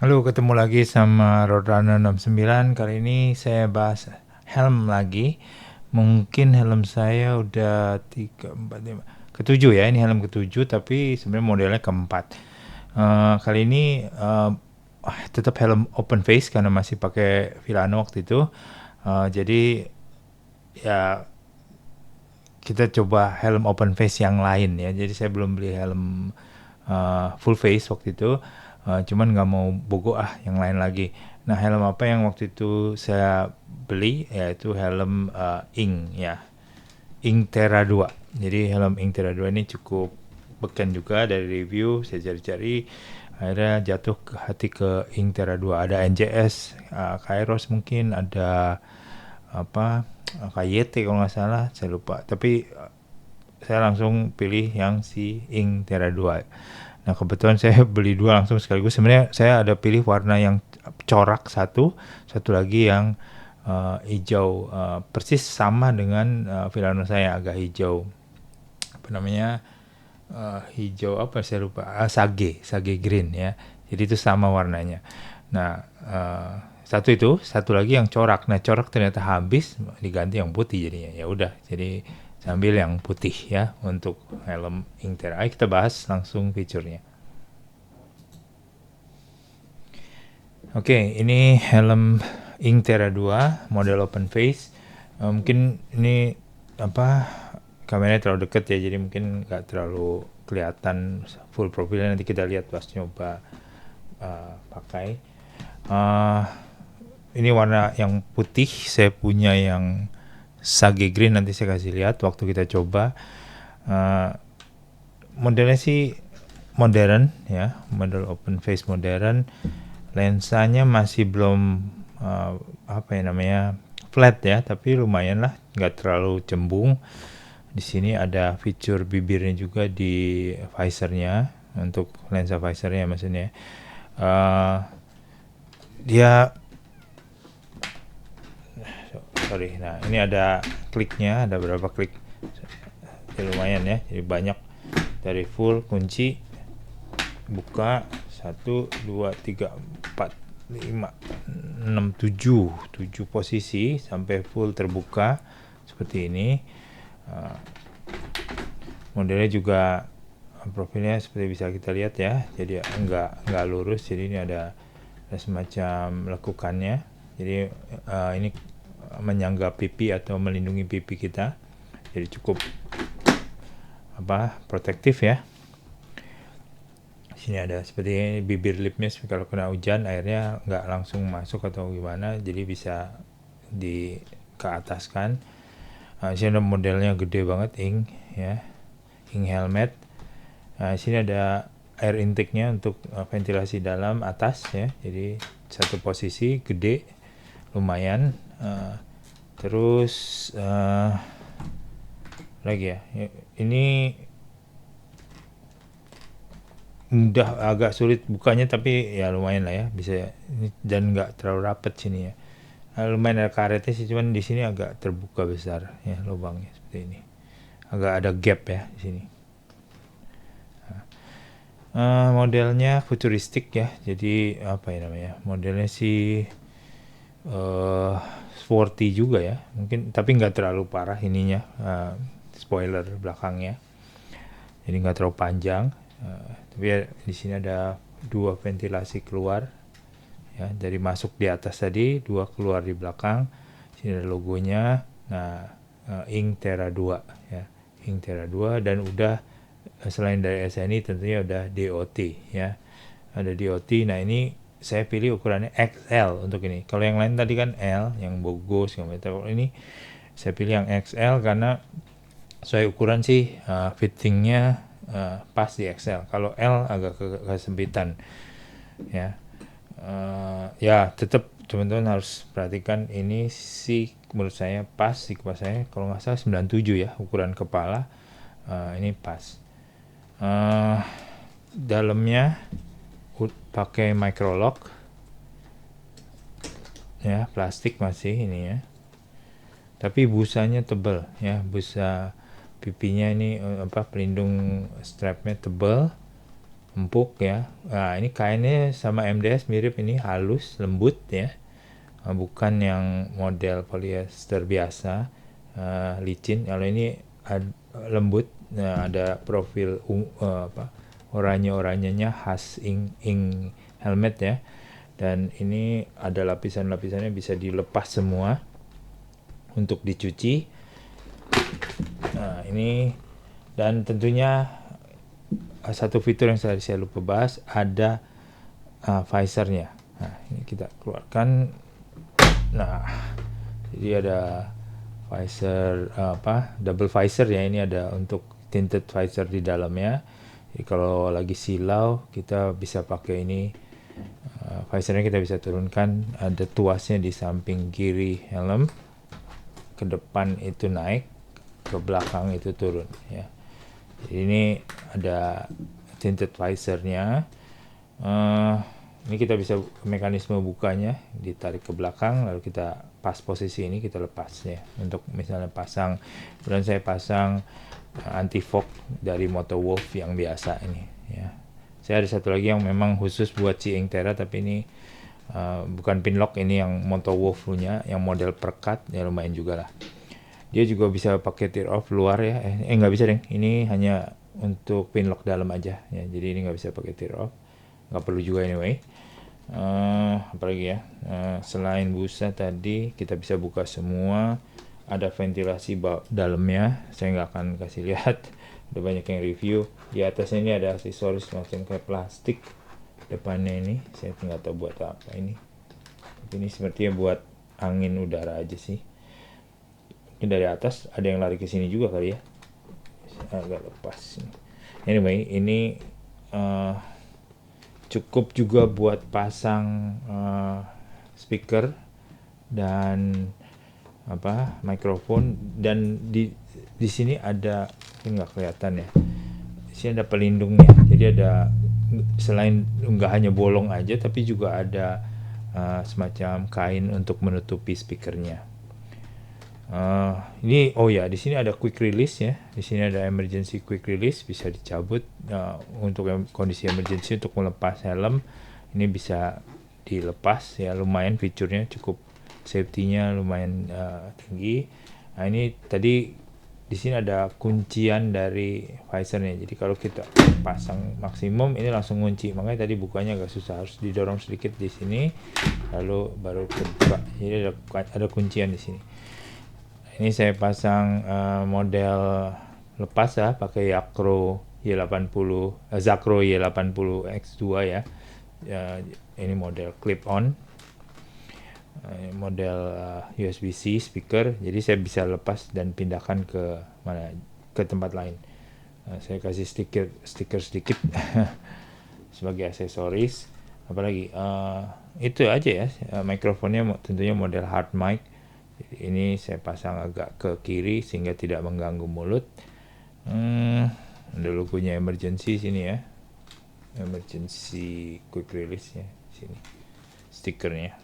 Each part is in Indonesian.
Halo, ketemu lagi sama Roadrunner 69. Kali ini saya bahas helm lagi. Mungkin helm saya udah 3, 4, 5, ketujuh ya. Ini helm ketujuh, tapi sebenarnya modelnya keempat. Kali ini tetap helm open face karena masih pakai Villano waktu itu. Jadi ya kita coba helm open face yang lain ya. Jadi saya belum beli helm full face waktu itu, cuman nggak mau bogo yang lain lagi. Nah, helm apa yang waktu itu saya beli yaitu helm Ing ya, Ing Terra 2. Jadi helm Ing Terra 2 ini cukup beken juga dari review, saya cari-cari akhirnya jatuh ke hati ke Ing Terra 2. Ada NJS, Kairos mungkin, ada apa KYT kalau nggak salah, saya lupa. Tapi saya langsung pilih yang si Ing Terra 2. Nah, kebetulan saya beli dua langsung sekaligus. Sebenarnya saya ada pilih warna yang corak satu lagi yang hijau, persis sama dengan Villano saya, agak hijau. Apa namanya? Hijau apa saya lupa. Sage green ya. Jadi itu sama warnanya. Nah, satu lagi yang corak. Nah, corak ternyata habis, diganti yang putih jadinya. Ya udah, jadi sambil yang putih ya untuk helm Ing Terra. Ayo kita bahas langsung fiturnya. Oke, ini helm Ing Terra 2 model open face. Mungkin ini apa kameranya terlalu deket ya, jadi mungkin nggak terlalu kelihatan full profilnya. Nanti kita lihat pas nyoba pakai. Uh, ini warna yang putih, saya punya yang sage green, nanti saya kasih lihat waktu kita coba. Modelnya sih modern ya, model open face modern. Lensanya masih belum apa ya namanya, flat ya, tapi lumayan lah, nggak terlalu cembung. Di sini ada fitur bibirnya juga di visornya, untuk lensa visornya maksudnya. Dia sorry, nah ini ada kliknya, ada berapa klik ya, lumayan ya, jadi banyak. Dari full kunci buka 1, 2, 3, 4, 5, 6, 7 posisi sampai full terbuka seperti ini. Modelnya juga profilnya seperti bisa kita lihat ya, jadi enggak lurus, jadi ini ada semacam lekukannya, jadi ini menyangga pipi atau melindungi pipi kita, jadi cukup protektif ya. Sini ada seperti ini, bibir lipnya kalau kena hujan airnya nggak langsung masuk atau gimana, jadi bisa di ke atas kan. Sini ada modelnya gede banget, Ing ya, Ing helmet. Sini ada air intake-nya untuk ventilasi dalam atas ya, jadi satu posisi gede lumayan. Terus lagi ya, ini mudah, agak sulit bukanya tapi ya lumayan lah ya, bisa. Dan nggak terlalu rapet sini ya, lumayan ada karetnya sih, cuman di sini agak terbuka besar ya lubangnya seperti ini, agak ada gap ya di sini. Modelnya futuristik ya, jadi apa ya namanya, modelnya sih sporty juga ya mungkin, tapi nggak terlalu parah ininya, spoiler belakangnya, jadi nggak terlalu panjang. Tapi ya, di sini ada dua ventilasi keluar ya, dari masuk di atas tadi, dua keluar di belakang. Sini ada logonya. Nah, Ing Terra 2 ya, Ing Terra 2. Dan udah selain dari SNI tentunya udah DOT ya, ada DOT. Nah, ini saya pilih ukurannya XL untuk ini. Kalau yang lain tadi kan L yang bogos, kalau ini saya pilih yang XL karena sesuai ukuran sih, fittingnya pas di XL. Kalau L agak kesempitan ya. Ya tetap teman-teman harus perhatikan, ini sih menurut saya pas di kepala saya, kalau nggak salah 97 ya ukuran kepala. Ini pas. Dalamnya pakai microlock ya, plastik masih ini ya, tapi busanya tebal ya, busa pipinya ini pelindung strapnya tebal. empuk ya. Nah, ini kainnya sama MDS mirip, ini halus, lembut ya. Bukan yang model polyester biasa, licin. Kalau ini lembut, ada profil oranye-oranyenya khas ink helmet ya. Dan ini ada lapisan-lapisannya, bisa dilepas semua untuk dicuci. Nah, ini, dan tentunya satu fitur yang saya lupa bahas, ada visornya. Nah, ini kita keluarkan. Nah, jadi ada visor, double visor ya. Ini ada untuk tinted visor di dalamnya. Jadi kalau lagi silau kita bisa pakai ini. Visornya kita bisa turunkan, ada tuasnya di samping kiri helm, ke depan itu naik, ke belakang itu turun ya. Jadi ini ada tinted visornya. Ini kita bisa mekanisme bukanya, ditarik ke belakang lalu kita pas posisi ini, kita lepas ya. Untuk misalnya pasang, dan saya pasang anti fog dari Motowolf yang biasa ini ya. Saya ada satu lagi yang memang khusus buat si Inkterra, tapi ini bukan pinlock, ini yang Motowolf punya, yang model perkat ya, lumayan juga lah. Dia juga bisa pakai tear off luar ya. Nggak bisa deh. Ini hanya untuk pinlock dalam aja ya. Jadi ini nggak bisa pakai tear off. Nggak perlu juga anyway. Apalagi ya. Selain busa tadi, kita bisa buka semua. Ada ventilasi dalamnya. Saya nggak akan kasih lihat. Udah banyak yang review. Di atasnya ini ada aksesoris macam kayak plastik. Depannya ini, saya nggak tahu buat apa ini. Ini sepertinya buat angin udara aja sih. Ini dari atas ada yang lari ke sini juga kali ya. Agak lepas. Anyway, ini cukup juga buat pasang speaker dan mikrofon. Dan di sini ada, ini nggak kelihatan ya. Di sini ada pelindungnya. Jadi ada, selain nggak hanya bolong aja, tapi juga ada semacam kain untuk menutupi speakernya. Ini di sini ada quick release ya. Di sini ada emergency quick release, bisa dicabut untuk kondisi emergency, untuk melepas helm. Ini bisa dilepas ya, lumayan fiturnya, cukup safety-nya lumayan tinggi. Nah, ini tadi di sini ada kuncian dari visornya. Jadi kalau kita pasang maksimum, ini langsung kunci. Makanya tadi bukanya agak susah, harus didorong sedikit di sini, lalu baru kebuka. Jadi ada kuncian di sini. Ini saya pasang model lepas ya, pakai Zakro Y80 X2 ya. Ini model clip on, model USB-C speaker. Jadi saya bisa lepas dan pindahkan ke tempat lain. Saya kasih stiker sedikit sebagai aksesoris. Apalagi itu aja ya. Mikrofonnya tentunya model hard mic. Ini saya pasang agak ke kiri sehingga tidak mengganggu mulut. Ada logonya emergency sini ya, emergency quick release ya, sini stikernya.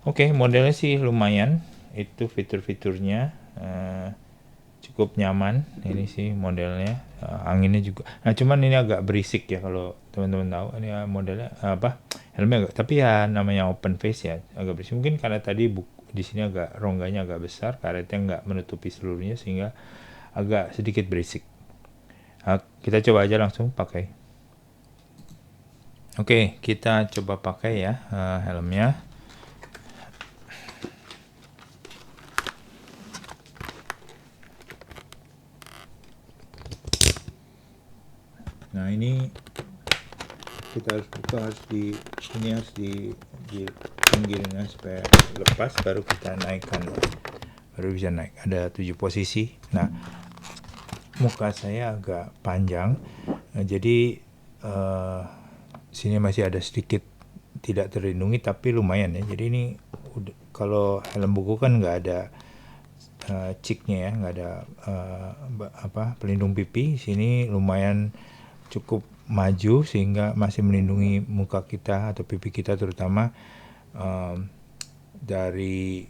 Oke, modelnya sih lumayan, itu fitur-fiturnya cukup nyaman. Ini sih modelnya, anginnya juga. Nah, cuman ini agak berisik ya, kalau teman-teman tahu. Ini modelnya helmnya agak, tapi ya namanya open face ya, agak berisik. Mungkin karena tadi di sini agak rongganya agak besar, karetnya nggak menutupi seluruhnya sehingga agak sedikit berisik. Nah, kita coba aja langsung pakai. Oke, kita coba pakai ya helmnya. Nah, ini kita harus buka, harus di pinggirannya supaya lepas, baru kita naikkan, baru bisa naik. Ada 7 posisi. Nah, muka saya agak panjang, jadi sini masih ada sedikit tidak terlindungi, tapi lumayan ya. Jadi ini kalau helm buku kan nggak ada cheeknya ya, nggak ada pelindung pipi. Sini lumayan cukup maju sehingga masih melindungi muka kita atau pipi kita, terutama dari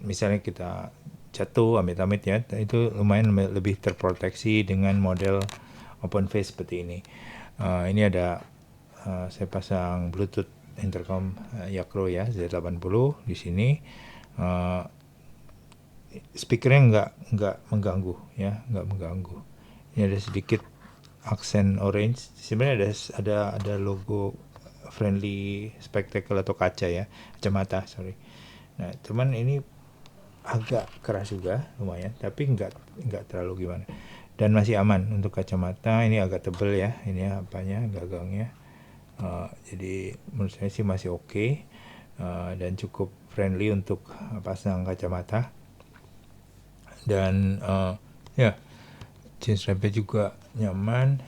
misalnya kita jatuh amit-amit ya, itu lumayan lebih terproteksi dengan model open face seperti ini. Ini ada saya pasang Bluetooth intercom Yakro ya Z80 di sini. Speakernya nggak mengganggu ya, nggak mengganggu. Ini ada sedikit aksen orange. Sebenarnya ada logo friendly spectacle atau kaca ya, kacamata sorry. Nah cuman ini agak keras juga lumayan, tapi nggak terlalu gimana. Dan masih aman untuk kacamata. Ini agak tebel ya, ini apanya gagangnya. Jadi menurut saya sih masih oke, dan cukup friendly untuk pasang kacamata. Dan ya chin strapnya juga nyaman,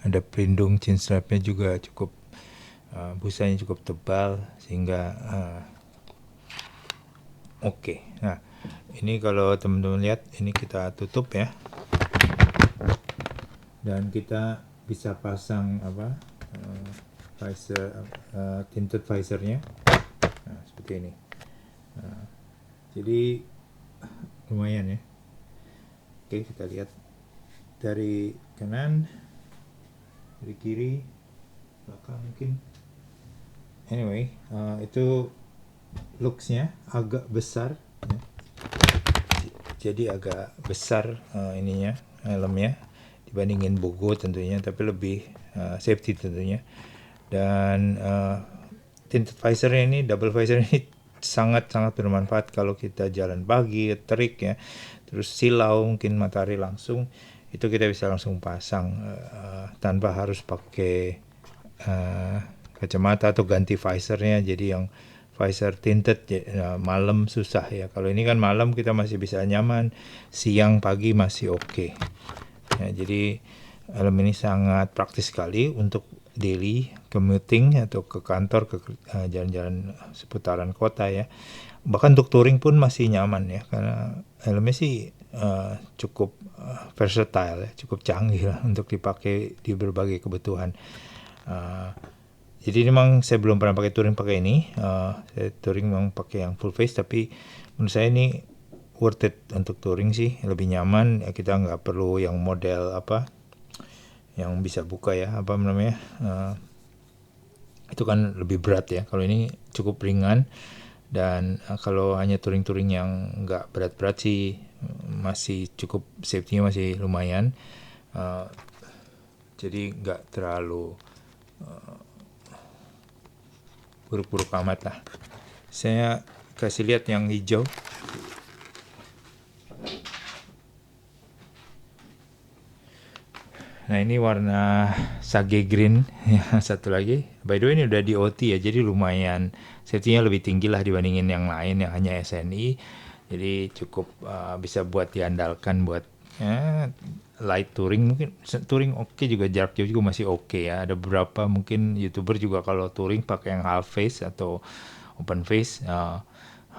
ada pelindung chin strapnya juga cukup, busanya cukup tebal sehingga oke. Nah ini kalau teman-teman lihat, ini kita tutup ya, dan kita bisa pasang visor, tinted visornya. Nah seperti ini. Jadi lumayan ya. Oke, kita lihat dari kanan, dari kiri, belakang mungkin. Anyway, itu looksnya agak besar ya. Jadi agak besar ininya, helmnya dibandingin Bogo tentunya, tapi lebih safety tentunya. Dan tinted visornya ini, double visor ini sangat-sangat bermanfaat kalau kita jalan pagi, terik ya, terus silau mungkin matahari langsung, itu kita bisa langsung pasang tanpa harus pakai kacamata atau ganti visornya. Jadi yang visor tinted malam susah ya. Kalau ini kan malam kita masih bisa nyaman, siang pagi masih oke. Ya, jadi helm ini sangat praktis sekali untuk daily commuting atau ke kantor, ke jalan-jalan seputaran kota ya. Bahkan untuk touring pun masih nyaman ya, karena helmnya sih cukup versatile ya, cukup canggih lah untuk dipakai di berbagai kebutuhan. Jadi memang saya belum pernah pakai touring pakai ini. Saya touring memang pakai yang full face, tapi menurut saya ini worth it untuk touring sih, lebih nyaman ya. Kita nggak perlu yang model yang bisa buka ya, apa namanya, itu kan lebih berat ya. Kalau ini cukup ringan, dan kalau hanya touring-touring yang nggak berat-berat sih masih cukup, safety-nya masih lumayan. Jadi nggak terlalu buruk-buruk amat lah. Saya kasih lihat yang hijau. Nah ini warna sage green ya, satu lagi. By the way ini udah di OT ya, jadi lumayan safety-nya lebih tinggi lah dibandingin yang lain yang hanya SNI. Jadi cukup bisa buat diandalkan buat light touring. Mungkin touring oke juga, jarak jauh juga masih oke ya. Ada beberapa mungkin YouTuber juga kalau touring pakai yang half face atau open face.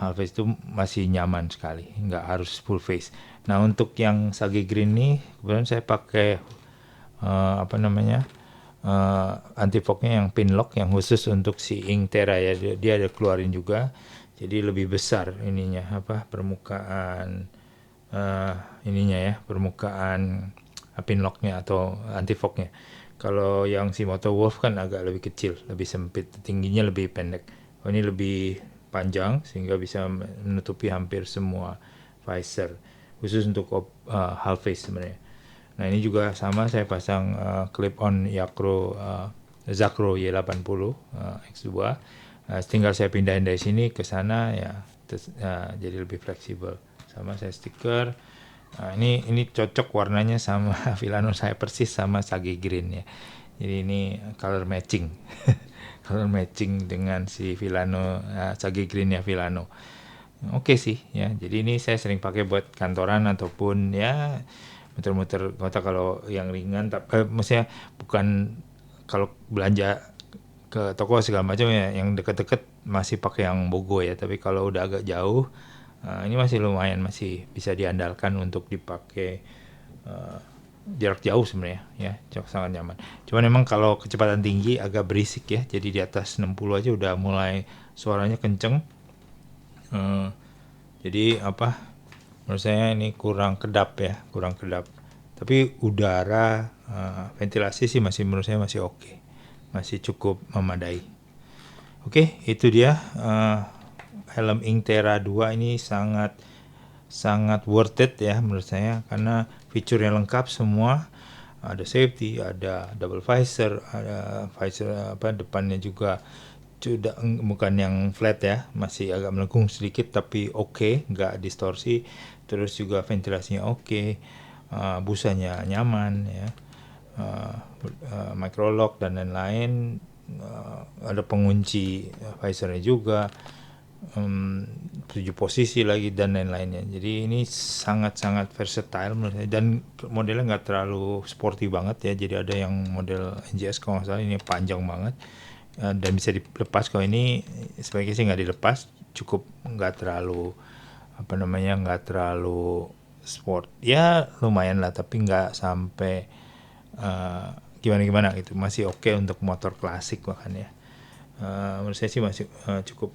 Half face itu masih nyaman sekali, nggak harus full face. Nah untuk yang sage green nih kebetulan saya pakai anti fognya yang pinlock yang khusus untuk si Ingtera ya. Dia ada keluarin juga, jadi lebih besar ininya permukaan ininya ya, permukaan pinlocknya atau anti fognya. Kalau yang si Moto Wolf kan agak lebih kecil, lebih sempit, tingginya lebih pendek. Ini lebih panjang sehingga bisa menutupi hampir semua visor, khusus untuk half face sebenarnya. Nah ini juga sama, saya pasang clip on Yakro Zakro Y80 X2. Tinggal saya pindahin dari sini ke sana ya, jadi lebih fleksibel. Sama saya stiker. Ini cocok warnanya sama Vilano saya persis, sama sage green ya. Jadi ini color matching. Color matching dengan si Vilano, sage green ya Vilano. Oke sih ya. Jadi ini saya sering pakai buat kantoran ataupun ya muter-muter kota kalau yang ringan. Maksudnya bukan kalau belanja ke toko segala macam ya, yang deket-deket masih pakai yang Bogo ya. Tapi kalau udah agak jauh, ini masih lumayan, masih bisa diandalkan untuk dipakai jarak jauh sebenarnya ya, sangat nyaman. Cuman memang kalau kecepatan tinggi agak berisik ya. Jadi di atas 60 aja udah mulai suaranya kenceng. Jadi menurut saya ini kurang kedap ya, kurang kedap. Tapi udara, ventilasi sih masih menurut saya masih oke, masih cukup memadai. Oke, itu dia helm Ingtera 2 ini sangat worth it ya menurut saya, karena fiturnya lengkap semua. Ada safety, ada double visor, ada visor depannya juga sudah bukan yang flat ya, masih agak melengkung sedikit tapi oke, nggak distorsi. Terus juga ventilasinya oke, busanya nyaman ya, microlock dan lain-lain, ada pengunci visornya juga, 7 posisi lagi dan lain-lainnya. Jadi ini sangat-sangat versatile menurut saya, dan modelnya nggak terlalu sporty banget ya. Jadi ada yang model NGS kalau nggak salah ini panjang banget, dan bisa dilepas. Kalau ini sebaiknya sih nggak dilepas, cukup nggak terlalu nggak terlalu sport ya, lumayan lah tapi nggak sampai gimana gitu, masih oke untuk motor klasik bahkan ya. Menurut saya sih masih cukup,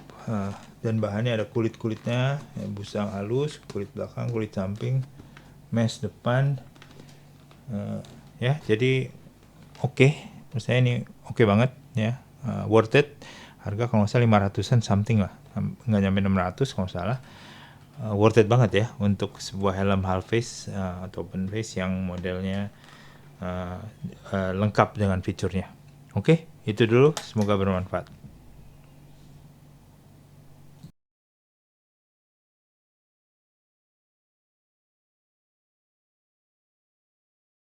dan bahannya ada kulit-kulitnya ya, busa halus, kulit belakang, kulit samping, mesh depan, ya jadi oke. Menurut saya ini oke banget ya, worth it. Harga kalau nggak salah 500-an something lah, nggak nyampe 600 kalau nggak salah. Worth it banget ya untuk sebuah helm half face atau open face yang modelnya lengkap dengan fiturnya. Oke, itu dulu, semoga bermanfaat.